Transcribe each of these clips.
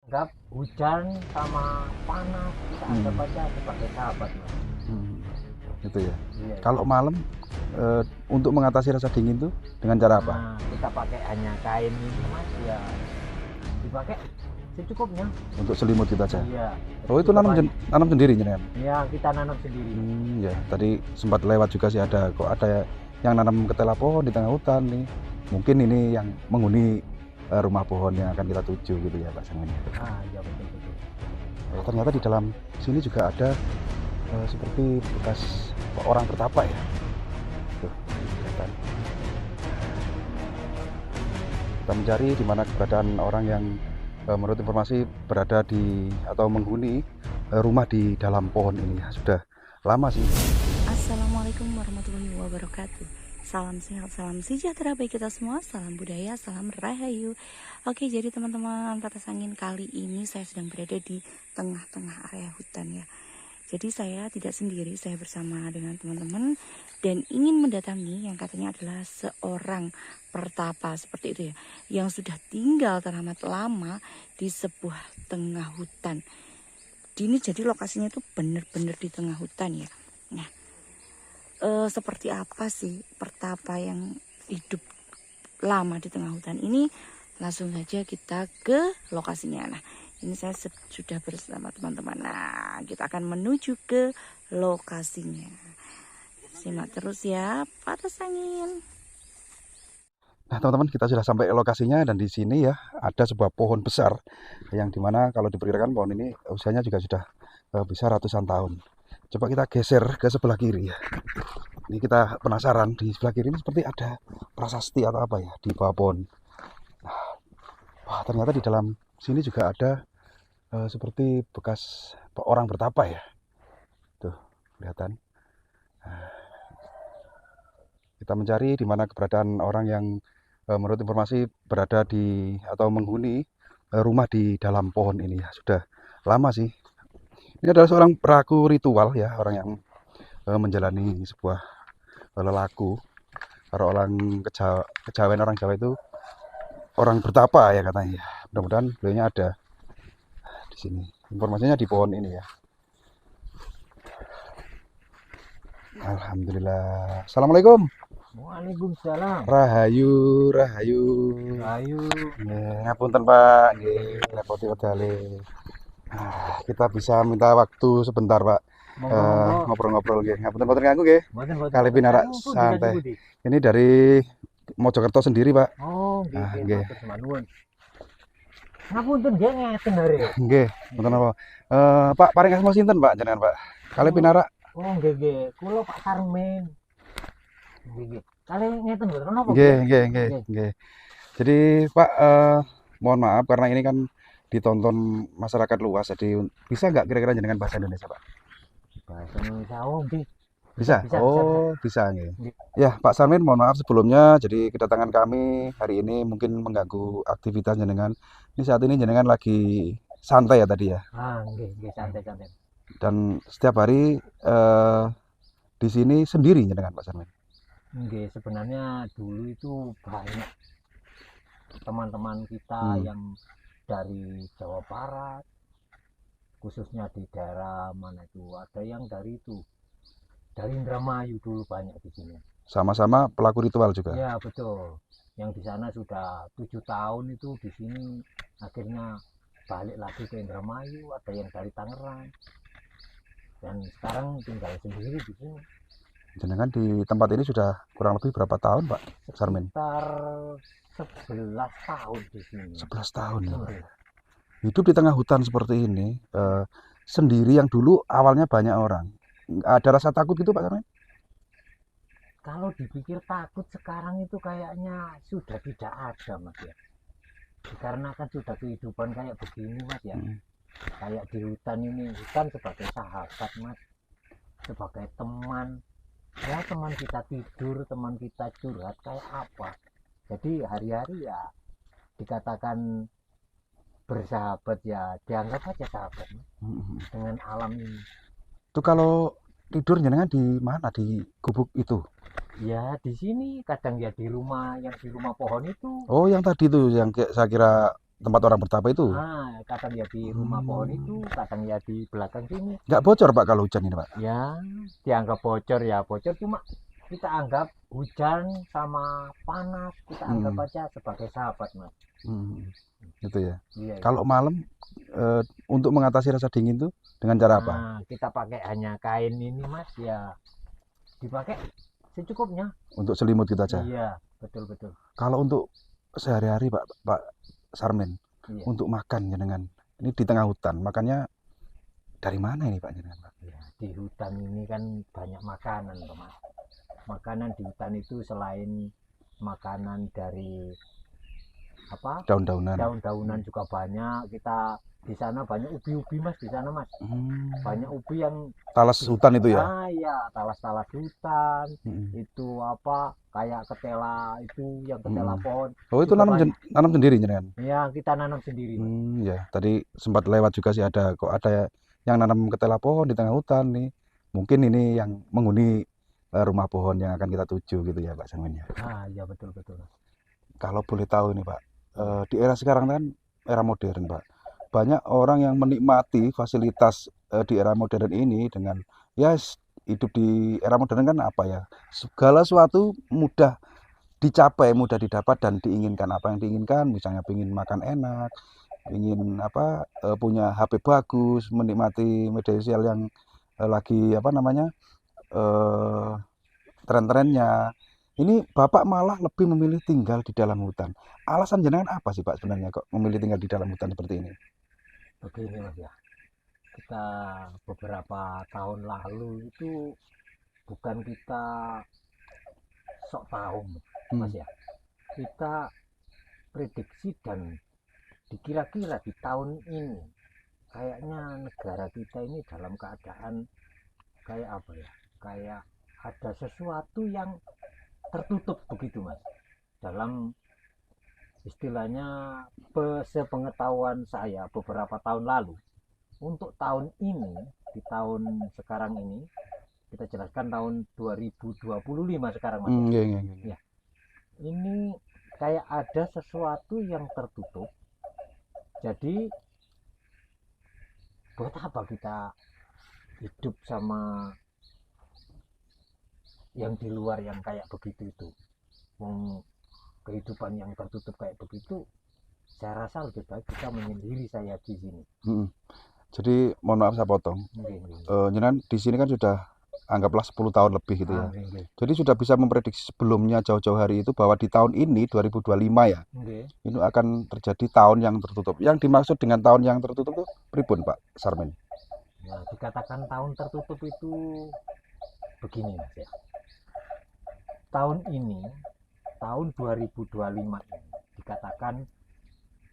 anggap hujan sama panas kita anggap aja sebagai sahabat, Mas. Gitu ya. Iya. Kalau malam untuk mengatasi rasa dingin tuh dengan cara apa? Nah, kita pakai hanya kain ini, Mas, ya dipakai secukupnya. Untuk selimut kita aja. Iya. Oh, itu nanam sendiri jenengan? Ya, kita nanam sendiri. Ya, tadi sempat lewat juga sih ada yang nanam ketela pohon di tengah hutan nih. Mungkin ini yang menghuni rumah pohon yang akan kita tuju gitu ya, Pak Samin. Ah, iya betul. Ternyata di dalam sini juga ada seperti bekas orang bertapa ya. Tuh, kelihatan. Kita mencari di mana keberadaan orang yang menurut informasi berada di atau menghuni rumah di dalam pohon ini ya. Sudah lama sih. Assalamualaikum warahmatullahi wabarakatuh. Salam sehat, salam sejahtera bagi kita semua. Salam budaya, salam rahayu. Oke, jadi teman-teman, Tetes Angin, kali ini saya sedang berada di tengah-tengah area hutan ya. Jadi saya tidak sendiri, saya bersama dengan teman-teman dan ingin mendatangi yang katanya adalah seorang pertapa seperti itu ya, yang sudah tinggal teramat lama di sebuah tengah hutan. Ini jadi lokasinya itu benar-benar di tengah hutan ya. Nah, seperti apa sih pertapa yang hidup lama di tengah hutan ini? Langsung saja kita ke lokasinya. Nah, ini saya sudah bersama teman-teman. Nah, kita akan menuju ke lokasinya. Simak terus ya, Tetes Angin. Nah, teman-teman, kita sudah sampai ke lokasinya dan di sini ya ada sebuah pohon besar yang dimana kalau diperkirakan pohon ini usianya juga sudah bisa ratusan tahun. Coba kita geser ke sebelah kiri ya. Ini kita penasaran di sebelah kiri ini seperti ada prasasti atau apa ya di bawah pohon. Wah, ternyata di dalam sini juga ada seperti bekas orang bertapa ya. Tuh, kelihatan. Kita mencari di mana keberadaan orang yang menurut informasi berada di atau menghuni rumah di dalam pohon ini ya. Sudah lama sih. Ini adalah seorang pelaku ritual ya, orang yang menjalani sebuah lelaku. Kalau orang kejawen orang Jawa itu orang bertapa ya katanya. Mudah-mudahan beliaunya ada di sini. Informasinya di pohon ini ya. Alhamdulillah. Assalamualaikum. Waalaikumsalam. Rahayu, rahayu. Ayo. Ngapunten Pak, nggih, repoti wedale. Kita bisa minta waktu sebentar Pak. Ngobrol-ngobrol nggih. Ngapunten mboten ganggu nggih. Kali pinarak santai. Ini dari Mojokerto sendiri, Pak. Oh, nggih. Matur ngapunten nggih ngeten hari. Nggih, mboten apa. Pak, paring asma sinten, Pak, jenengan, Pak? Kali pinarak. Oh, nggih. Kula Pak Sarmin. Nggih. Kali ngeten mboten napa? Nggih. Jadi, Pak, mohon maaf karena ini kan ditonton masyarakat luas, jadi bisa nggak kira-kira jenengan bahasa Indonesia, Pak? Bahasa Indonesia, oh nggih. Bisa? Bisa nggih. Ya, Pak Sarmin, mohon maaf sebelumnya. Jadi kedatangan kami hari ini mungkin mengganggu aktivitas jenengan. Ini saat ini jenengan lagi santai ya tadi ya. Nggih, santai. Dan setiap hari di sini sendiri jenengan, Pak Sarmin. Nggih, sebenarnya dulu itu banyak teman-teman kita yang dari Jawa Barat, khususnya di daerah mana itu, ada yang dari Indramayu dulu banyak di sini. Sama-sama pelaku ritual juga. Ya betul. Yang di sana sudah 7 tahun itu di sini akhirnya balik lagi ke Indramayu, ada yang dari Tangerang. Dan sekarang tinggal sendiri di sini. Jenengan di tempat ini sudah kurang lebih berapa tahun, Pak Sarmin? Sekitar 11 tahun di sini. 11 tahun ya, Pak. Hidup di tengah hutan seperti ini sendiri yang dulu awalnya banyak orang. Ada rasa takut gitu Pak Sarmin? Kalau dipikir takut sekarang itu kayaknya sudah tidak ada Mas ya. Dikarenakan sudah kehidupan kayak begini Mas ya. Kayak di hutan ini, hutan sebagai sahabat Mas, sebagai teman. Ya teman kita tidur, teman kita curhat kayak apa. Jadi hari-hari ya dikatakan bersahabat ya, dianggap aja sahabat Mas, dengan alam ini. Itu kalau tidur jenengan di mana, di gubuk itu? Ya di sini kadang ya di rumah, yang di rumah pohon itu. Oh, yang tadi tuh yang saya kira tempat orang bertapa itu. Kadang ya di rumah pohon itu, kadang ya di belakang sini. Nggak bocor Pak kalau hujan ini Pak? Ya, dianggap bocor ya bocor, cuma kita anggap hujan sama panas kita anggap aja sebagai sahabat Mas. Gitu ya. Iya. Kalau malam untuk mengatasi rasa dingin tuh dengan cara apa? Kita pakai hanya kain ini Mas, ya dipakai secukupnya. Untuk selimut kita aja. Iya, betul. Kalau untuk sehari-hari Pak Sarmin, Iya. untuk makan jenengan ini di tengah hutan, makannya dari mana ini Pak jenengan Pak? Ya, di hutan ini kan banyak makanan Pak Mas. Makanan di hutan itu selain makanan dari apa? Daun-daunan juga banyak. Kita di sana banyak ubi-ubi Mas, di sana Mas. Banyak ubi yang talas hutan itu ya? Iya, talas-talas hutan. Itu apa? Kayak ketela itu, yang ketela pohon. Oh, itu nanam sendiri jenengan? Iya, kita nanam sendiri. Ya, tadi sempat lewat juga sih ada yang nanam ketela pohon di tengah hutan nih. Mungkin ini yang menghuni rumah pohon yang akan kita tuju gitu ya Pak Sarmin ya. Iya betul. Kalau boleh tahu nih Pak, di era sekarang kan era modern Pak, banyak orang yang menikmati fasilitas di era modern ini dengan ya hidup di era modern kan apa ya, segala sesuatu mudah dicapai, mudah didapat dan diinginkan. Apa yang diinginkan, misalnya ingin makan enak, ingin punya HP bagus, menikmati media sosial yang lagi tren-trennya. Ini Bapak malah lebih memilih tinggal di dalam hutan. Alasan jenengan apa sih Pak sebenarnya kok memilih tinggal di dalam hutan seperti ini? Begini Mas ya, kita beberapa tahun lalu itu bukan kita sok tahu Mas ya, kita prediksi dan dikira-kira di tahun ini kayaknya negara kita ini dalam keadaan kayak apa ya, kayak ada sesuatu yang tertutup begitu Mas. Dalam istilahnya sepengetahuan saya beberapa tahun lalu, untuk tahun ini, di tahun sekarang ini, kita jelaskan tahun 2025 sekarang Mas. Ya. Ini kayak ada sesuatu yang tertutup. Jadi buat apa kita hidup sama yang di luar yang kayak begitu itu? Kehidupan yang tertutup kayak begitu, saya rasa lebih baik kita menyendiri saya di sini. Jadi mohon maaf saya potong. Jenengan di sini kan sudah anggaplah 10 tahun lebih gitu ya. Jadi sudah bisa memprediksi sebelumnya jauh-jauh hari itu bahwa di tahun ini 2025 ya. Ini akan terjadi tahun yang tertutup. Yang dimaksud dengan tahun yang tertutup itu pripun Pak Sarmin? Nah, dikatakan tahun tertutup itu begini Mas ya. Tahun ini, tahun 2025 ini dikatakan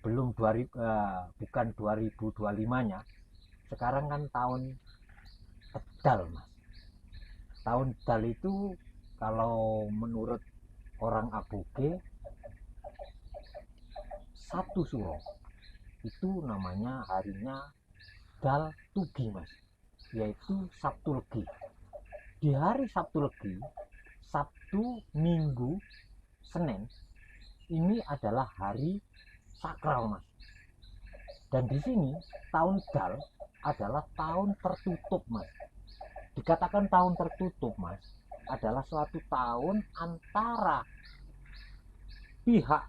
bukan 2025-nya. Sekarang kan tahun Edal Mas. Tahun Edal itu kalau menurut orang Aboge, satu suro itu namanya harinya Dal Tugi Mas, yaitu Sabtu Legi. Di hari Sabtu Legi, Sabtu, Minggu, Senin, ini adalah hari sakral Mas. Dan di sini tahun Dal adalah tahun tertutup Mas. Dikatakan tahun tertutup Mas, adalah suatu tahun antara pihak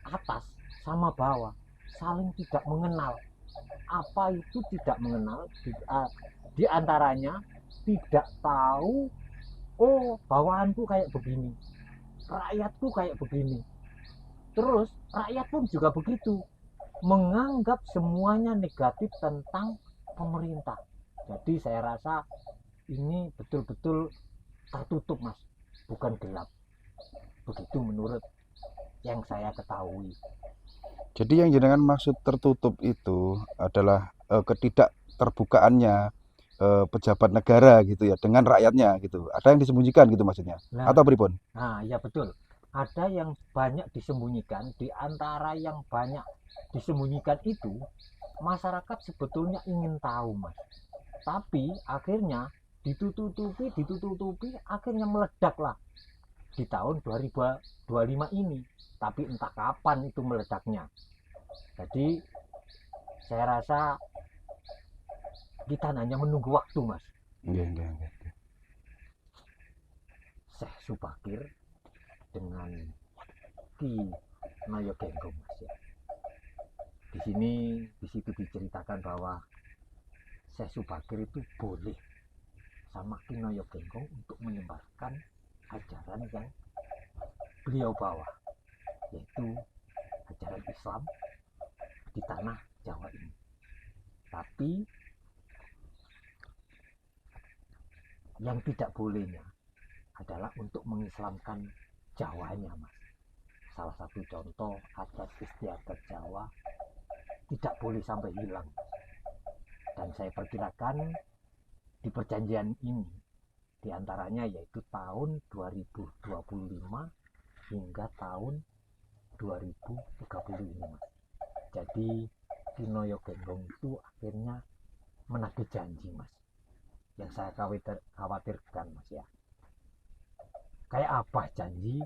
atas sama bawah saling tidak mengenal. Apa itu tidak mengenal? Di antaranya tidak tahu, oh bawahanku kayak begini, rakyatku kayak begini. Terus rakyat pun juga begitu, menganggap semuanya negatif tentang pemerintah. Jadi saya rasa ini betul-betul tertutup Mas, bukan gelap. Begitu menurut yang saya ketahui. Jadi yang jenengan maksud tertutup itu adalah ketidakterbukaannya pejabat negara gitu ya dengan rakyatnya gitu. Ada yang disembunyikan gitu maksudnya. Atau pripun? Nah, ya betul. Ada yang banyak disembunyikan. Di antara yang banyak disembunyikan itu, masyarakat sebetulnya ingin tahu Mas. Tapi akhirnya ditutupi, akhirnya meledaklah di tahun 2025 ini. Tapi entah kapan itu meledaknya. Jadi saya rasa kita hanya menunggu waktu, Mas. Nggih, nggih, nggih. Syekh Subakir dengan Ki Noyo Genggong, Mas ya. Di situ diceritakan bahwa Syekh Subakir itu boleh sama Ki Noyo Genggong untuk menyebarkan ajaran yang beliau bawa, yaitu ajaran Islam di tanah Jawa ini. Tapi yang tidak bolehnya adalah untuk mengislamkan Jawanya, Mas. Salah satu contoh adat istiadat Jawa tidak boleh sampai hilang. Dan saya perkirakan di perjanjian ini diantaranya yaitu tahun 2025 hingga tahun 2030 ini, Mas. Jadi Ki Noyo Genggong itu akhirnya menagih janji, Mas, yang saya khawatirkan, Mas ya. Kayak apa janji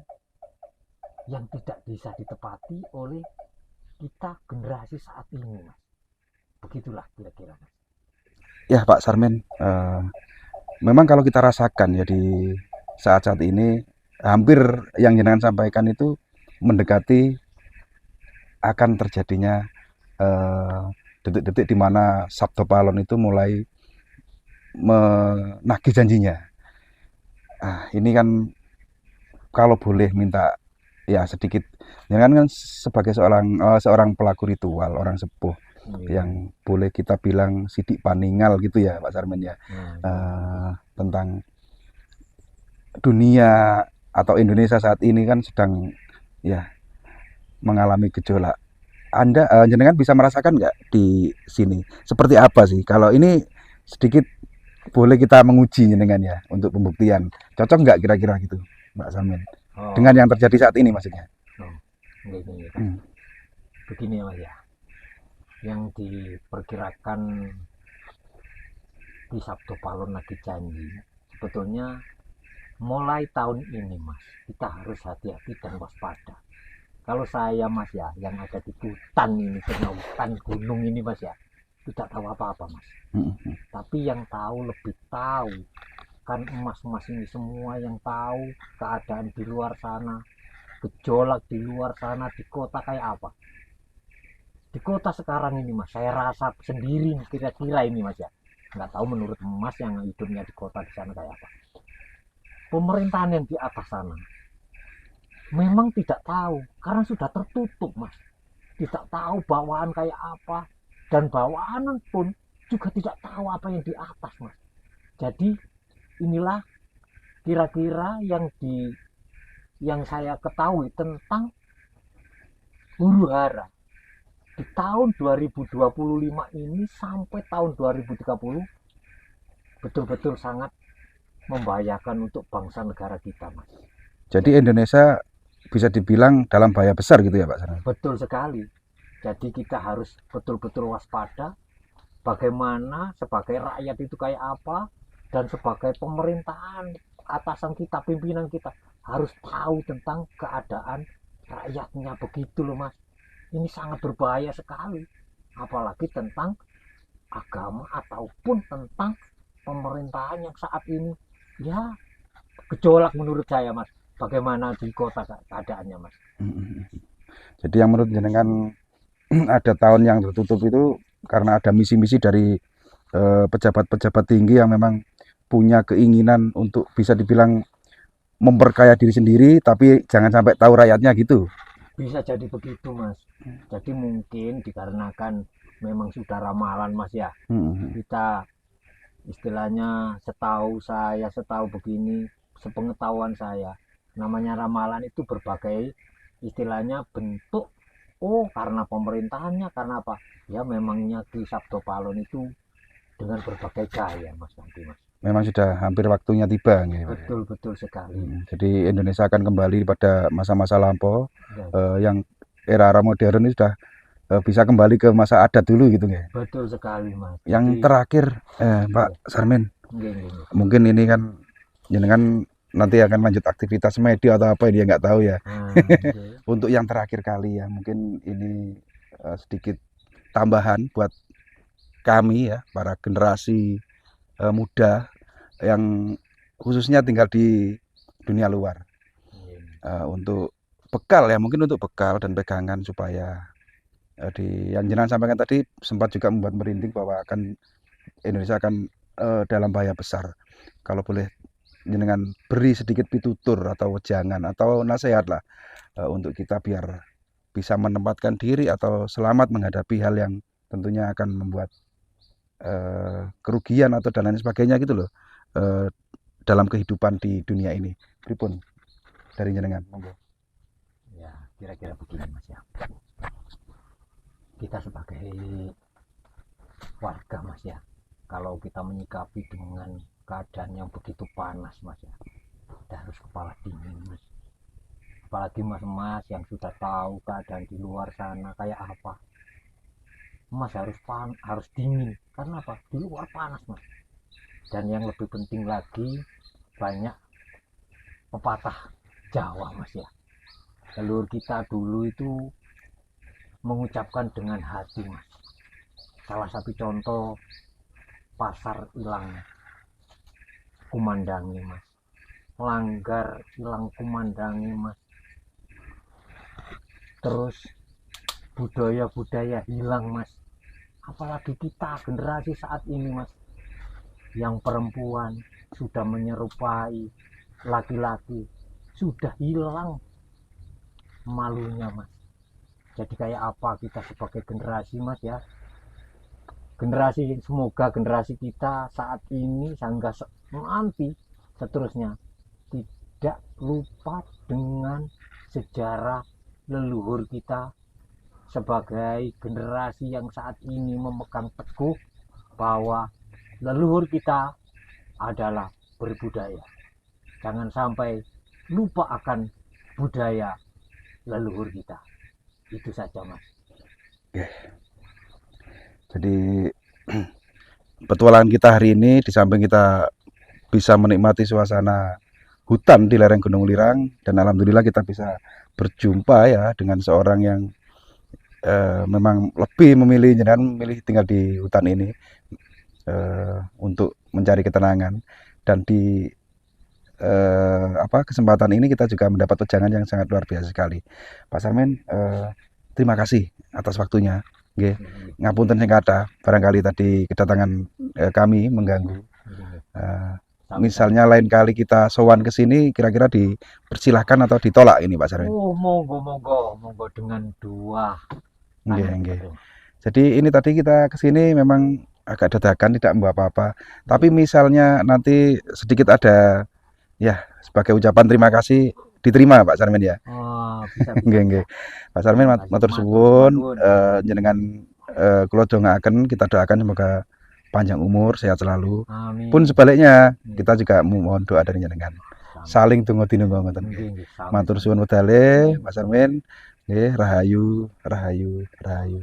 yang tidak bisa ditepati oleh kita generasi saat ini, Mas? Begitulah kira-kira, Mas. Ya Pak Sarmin, memang kalau kita rasakan ya di saat-saat ini hampir yang jenengan sampaikan itu mendekati akan terjadinya detik-detik di mana Sabto Palon itu mulai menagih janjinya. Ini kan kalau boleh minta ya sedikit, jangan kan sebagai seorang pelaku ritual, orang sepuh yang boleh kita bilang sidik paningal gitu ya Pak Sarmin ya, tentang dunia atau Indonesia saat ini kan sedang ya mengalami gejolak. Anda jenengan bisa merasakan nggak di sini seperti apa sih? Kalau ini sedikit boleh kita menguji jenengan ya untuk pembuktian. Cocok nggak kira-kira gitu, Mbak Sarmin? Dengan yang terjadi saat ini maksudnya. Begini ya, Mas ya. Yang diperkirakan di Sabto Palon lagi janji, sebetulnya mulai tahun ini, Mas, kita harus hati-hati dan waspada. Kalau saya, Mas ya, yang ada di hutan ini, hutan gunung ini, Mas ya, tidak tahu apa-apa, Mas. Tapi yang tahu lebih tahu kan emas-emas ini semua, yang tahu keadaan di luar sana, gejolak di luar sana, di kota kayak apa. Di kota sekarang ini, Mas, saya rasa sendiri kira-kira ini, Mas ya, nggak tahu menurut Mas yang hidupnya di kota di sana kayak apa. Pemerintahan yang di atas sana memang tidak tahu karena sudah tertutup, Mas. Tidak tahu bawaan kayak apa, dan bawaan pun juga tidak tahu apa yang di atas, Mas. Jadi inilah kira-kira yang saya ketahui tentang huru hara di tahun 2025 ini sampai tahun 2030 betul-betul sangat membahayakan untuk bangsa negara kita, Mas. Jadi Indonesia bisa dibilang dalam bahaya besar gitu ya Pak Sarmin? Betul sekali. Jadi kita harus betul-betul waspada bagaimana sebagai rakyat itu kayak apa, dan sebagai pemerintahan atasan kita, pimpinan kita harus tahu tentang keadaan rakyatnya. Begitu loh, Mas. Ini sangat berbahaya sekali, apalagi tentang agama ataupun tentang pemerintahan yang saat ini ya gejolak menurut saya, Mas. Bagaimana di kota keadaannya, Mas? Jadi yang menurut jenengan ada tahun yang tertutup itu karena ada misi-misi dari pejabat-pejabat tinggi yang memang punya keinginan untuk bisa dibilang memperkaya diri sendiri, tapi jangan sampai tahu rakyatnya gitu. Bisa jadi begitu, Mas. Jadi mungkin dikarenakan memang sudah ramalan, Mas ya. Kita istilahnya setahu begini, sepengetahuan saya, namanya ramalan itu berbagai istilahnya bentuk. Karena pemerintahannya, karena apa? Ya memangnya Ki Sabto Palon itu dengan berbagai gaya, Mas, nanti, Mas. Memang sudah hampir waktunya tiba gitu. Betul sekali. Jadi Indonesia akan kembali pada masa-masa lampau, yang era modern ini sudah bisa kembali ke masa adat dulu gitu ya. Betul sekali, Mas. Yang terakhir Pak Sarmin, mungkin ini kan jenengan nanti akan lanjut aktivitas media atau apa, dia nggak tahu ya. Untuk yang terakhir kali ya, mungkin ini sedikit tambahan buat kami ya, para generasi muda yang khususnya tinggal di dunia luar. Untuk bekal ya, mungkin untuk bekal dan pegangan supaya di yang jenengan sampaikan tadi sempat juga membuat merinding bahwa Indonesia akan dalam bahaya besar. Kalau boleh jenengan beri sedikit pitutur atau wejangan atau nasihat lah untuk kita biar bisa menempatkan diri atau selamat menghadapi hal yang tentunya akan membuat kerugian atau dan lain sebagainya gitu loh dalam kehidupan di dunia ini. Pripun dari jenengan, monggo. Ya, kira-kira begini Mas ya. Kita sebagai warga Mas ya, kalau kita menyikapi dengan keadaan yang begitu panas Mas ya, kita harus kepala dingin Mas. Apalagi Mas yang sudah tahu keadaan di luar sana kayak apa. Mas harus dingin. Karena apa? Di luar panas Mas. Dan yang lebih penting lagi, banyak pepatah Jawa Mas ya. Leluhur kita dulu itu mengucapkan dengan hati Mas. Salah satu contoh, pasar ilang kumandangi Mas. Langgar ilang kumandangi Mas. Terus budaya-budaya hilang Mas. Apalagi kita generasi saat ini Mas, yang perempuan sudah menyerupai laki-laki, sudah hilang malunya Mas. Jadi kayak apa kita sebagai generasi Mas ya, semoga generasi kita saat ini sehingga nanti seterusnya tidak lupa dengan sejarah leluhur kita, sebagai generasi yang saat ini memegang teguh bahwa leluhur kita adalah berbudaya. Jangan sampai lupa akan budaya leluhur kita. Itu saja Mas. Oke. Jadi petualangan kita hari ini, di samping kita bisa menikmati suasana hutan di lereng Gunung Lirang, dan alhamdulillah kita bisa berjumpa ya dengan seorang yang memang lebih memilih tinggal di hutan ini untuk mencari ketenangan. Dan di kesempatan ini kita juga mendapat wejangan yang sangat luar biasa sekali. Pak Sarmin, terima kasih atas waktunya. Nggih, ngapunten sing kathah, barangkali tadi kedatangan kami mengganggu. Misalnya lain kali kita sowan ke sini, kira-kira dipersilahkan atau ditolak ini Pak Sarmin? Oh, monggo dengan dua. Nggih. Jadi ini tadi kita ke sini memang agak dadakan, tidak membawa apa-apa. Tapi misalnya nanti sedikit ada ya sebagai ucapan terima kasih, diterima Pak Sarmin ya. Oh, bisa. Nggih. Pak Sarmin matur suwun, jenengan kula dongaaken, kita doakan semoga panjang umur, sehat selalu. Amin. Pun sebaliknya kita juga mohon doa dari jenengan. Saling tunggu tinunggu ngoten. Matur suwun wedale Pak Sarmin. Nggih, rahayu. Baik.